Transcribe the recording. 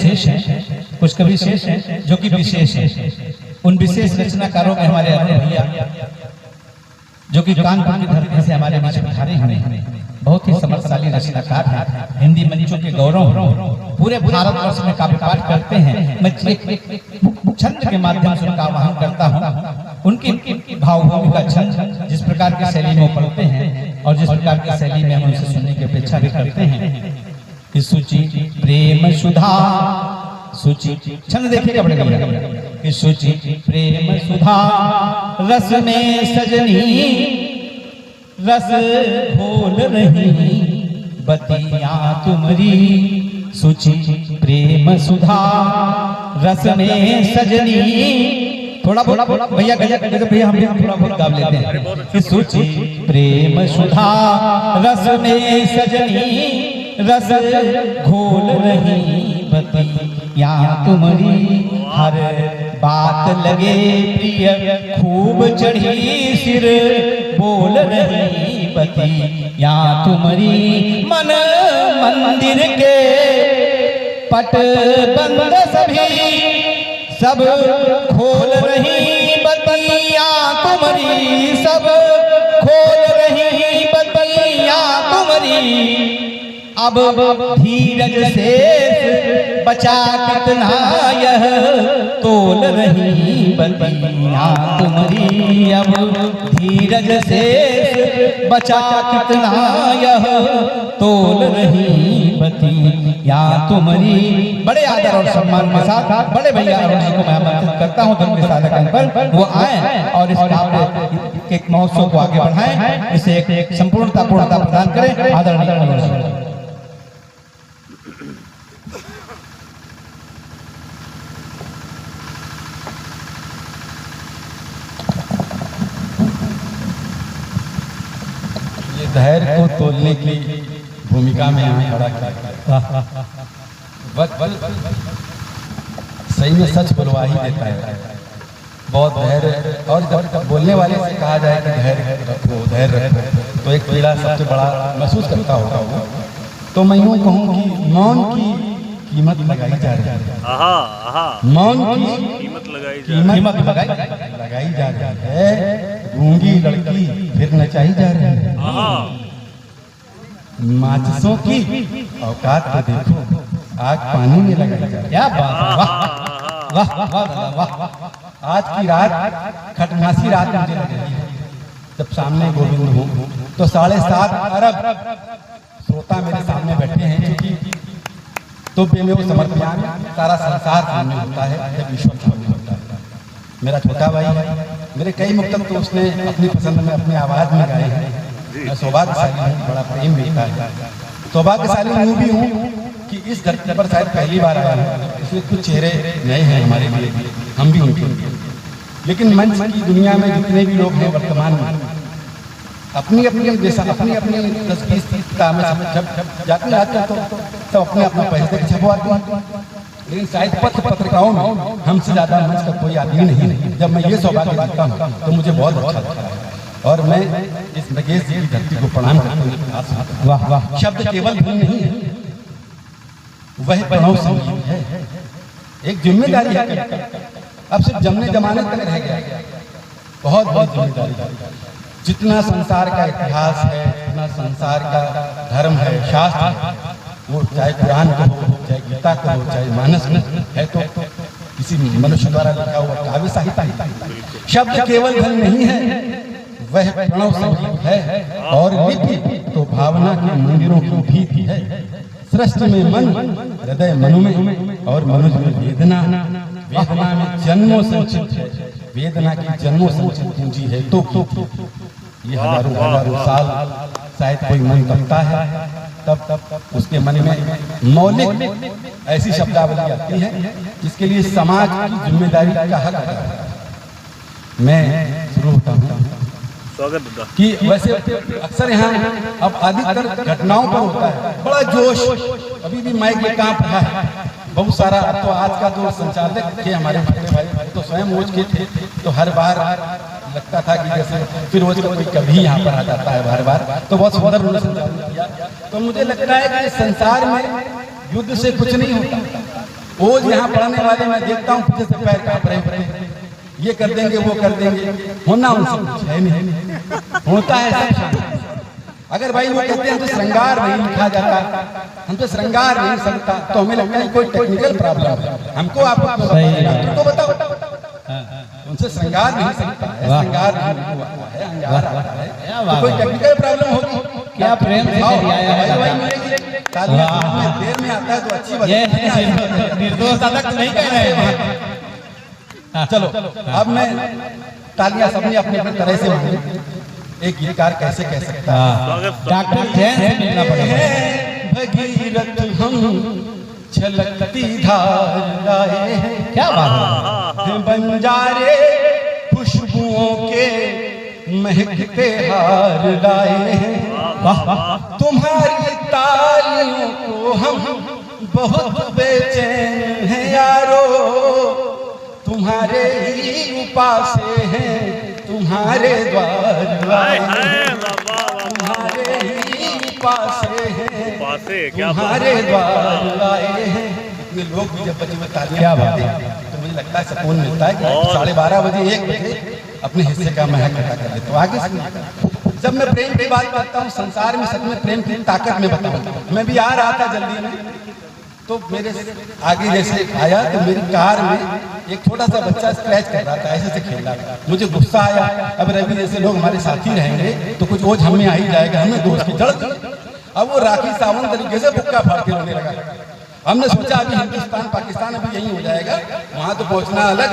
शेष हैं, कुछ कवि शेष हैं जो कि विशेष हैं। उन विशेष रचनाकारों में हमारे अरुण भैया जो कि कानपुर की धरती से हमारे बीच पधारे हुए हैं, बहुत ही समर्थशाली रचनाकार हैं, हिंदी मंचों के गौरव, पूरे भारतवर्ष में काव्य पाठ करते हैं। मैं छंद के माध्यम से उनका आह्वान करता हूँ। उनकी भावभूमि का छंद जिस प्रकार की शैली में पढ़ते हैं और जिस प्रकार की शैली में हम उनसे सुनने की अपेक्षा भी करते हैं। सुचि प्रेम सुधा, सुचि छंद देखिएगा बड़े सुचि प्रेम सुधा रस में सजनी, रस घोल रही बतिया तुमरी। सुचि प्रेम सुधा रस में सजनी, थोड़ा भैया भैया हम थोड़ा बहुत गा लेते हैं। सुचि प्रेम सुधा रस में सजनी, रस घोल रही बतिया तुमरी। हर बात लगे प्रिय खूब चढ़ी सिर, बोल रही बतिया तुमरी। मन मंदिर के पट बंद सभी, सब खोल रही बतिया तुमरी, सब खोल रही बतिया तुमरी। अब धीरज से बचा कितना यह तोल रही बतिया तुमरी। अब धीरज से बचा कितना यह तोल रही बतिया तुमरी। बड़े आदर और सम्मान के साथ बड़े भैया अरुण जी को मैं आमंत्रित करता हूँ धर्म के साधक पर वो आए और इस काव्य के महोत्सव को आगे बढ़ाएं, इसे एक संपूर्णता पूर्णता प्रदान करें। आदरणीय धैर्य को तोलने की भूमिका में यहाँ खड़ा किया। वक्त सही में सच बुलवा ही देता है। बहुत धैर्य, और जब बोलने वाले से कहा जाए कि धैर्य रखो धैर्य रखो, तो एक पीड़ा सबसे बड़ा महसूस करता होगा वो। तो मैं यूँ कहूँ कि मौन की कीमत लगाई जा रही है। मौन की कीमत लगाई जा रही है। गूंगी लड़की फिर नचाई जा रही है। माचिसों की औकात तो देखो, आग पानी में लगाई जा रही है। क्या बात, वाह वाह वाह वाह। आज की रात खटनासी रात मुझे लग रही है। जब सामने गोविंद हो तो 7.5 अरब श्रोता मेरे सामने बैठे हैं, क्योंकि तो में वो समर्पण सारा संसार सामने होता है जब ईश्वर सामने होता है। मेरा छोटा भाई है, मेरे कई मुक्तक तो उसने अपनी पसंद में अपनी आवाज में गाए हैं। मैं सौभाग्यशाली हूँ, बड़ा प्रेम मिलता है। सौभाग्यशाली यूँ भी हूँ कि इस धरती पर शायद पहली बार आया हूँ, इसलिए कुछ चेहरे नए हैं हमारे लिए, हम भी उनके। लेकिन मंच की दुनिया में जितने भी लोग हैं वर्तमान में अपनी अपनी जैसा अपनी अपनी 10-20 काम जब जाते आते तो सब अपने अपना पैसे छपवाते हैं। लेकिन शायद पत्रिकाओं में हमसे ज्यादा मंच का कोई आदमी नहीं। जब मैं ये सौभाग्य देखता हूँ तो मुझे बहुत अच्छा लगता है और मैं इस नगेश जी की धरती को प्रणाम करता हूँ। वाह वाह। शब्द केवल धुन नहीं है, वह प्रणव संगीत है, एक जिम्मेदारी है। अब सिर्फ जमने जमाने तक रह गया, बहुत बहुत जिम्मेदारी। जितना संसार का इतिहास है, जितना संसार का धर्म है, शास्त्र, वो चाहे कुरान को हो, चाहे गीता को हो, चाहे मानस में है, तो किसी मनुष्य द्वारा लिखा हुआ काव्य साहित्य है। शब्द केवल धन नहीं है, वह प्रणव संगीत है। और लिपि तो भावना के मंदिरों की भीति है। सृष्टि में मन, हृदय मनु में, और मनुज में वेदना। वेदना में जन्मों संचित है, वेदना की जन्मों संचित पूंजी है। तो ये हजारों साल शायद कोई मन तपता है, तब उसके मन में मौलिक ऐसी शब्दावली आती है जिसके लिए समाज की जिम्मेदारी का हक है। मैं शुरू होता हूँ कि वैसे अक्सर यहाँ अब अधिकतर घटनाओं पर होता है बड़ा जोश, अभी भी माइक में कांप रहा है बहुत सारा। तो आज का जो संचालक थे हमारे भाई तो स्वयं रोज के थे, तो हर बार लगता था कि जैसे फिर रोज कोई कभी यहाँ पर आ जाता है बार बार, तो बहुत सुंदर उन्होंने संचालन किया। तो मुझे लगता है कि संसार में युद्ध से कुछ नहीं होता, रोज यहाँ पढ़ने वाले मैं देखता हूँ पीछे से पैर कांप रहे हैं, ये कर देंगे वो कर देंगे, होना उनसे कुछ है नहीं, होता है सब शांति। अगर भाई वो कहते हैं हम तो श्रृंगार नहीं लिखा जाता, हम तो श्रृंगार नहीं सकता, तो हमें लगता है कोई टेक्निकल प्रॉब्लम है। हमको आप डॉक्टर को बताओ, उनसे श्रृंगार नहीं सकता है, श्रृंगार नहीं हुआ है, अंगार आता है, तो कोई टेक्निकल प्रॉब्लम होगी क्या प्रेम से रियाया है। तालियां में देर में आता है तो अच्छी बात है, निर्दोष साधक नहीं कह रहे हैं। चलो अब मैं तालियां सबने अपने अपने तरह से मांगी, एक गीतकार कैसे कह सकता है। डॉक्टर जैन से मिलना पड़ेगा। भगीरथ हम छलकती धार लाए हैं, क्या बात है। बंजारे खुशबुओं के महकते हार लाए हैं, तुम्हारी तालियों को हम बहुत बेचैन हैं यारो, तुम्हारे ही उपासे हैं, तुम्हारे द्वार आए हैं, तुम्हारे ही पासे हैं, तुम्हारे द्वार आए हैं। इतने लोग भी जब बजे में तालियां बजाते हैं तो मुझे लगता है सुकून मिलता है कि 12:30 बजे 1 बजे अपने हिस्से का महक अदा कर ले। तो आगे जब मैं प्रेम की बात करता हूँ, संसार में सच में प्रेम की ताकत में बताऊँ, मैं भी आ रहा था जल्दी में, तो मेरे आगे जैसे आया तो मेरी कार में एक छोटा सा बच्चा स्क्रैच कर रहा था, ऐसे से खेल रहा था, मुझे गुस्सा आया। अब रवि जैसे लोग हमारे साथी रहेंगे तो कुछ ओझ हम में आ ही जाएगा, हमें दोस्त की जड़। अब वो राखी सावंत तरीके से बुक्का फाड़ के रोने लगा। हमने सोचा अभी हिंदुस्तान पाकिस्तान अभी यही हो जाएगा, वहां तो पहुंचना अलग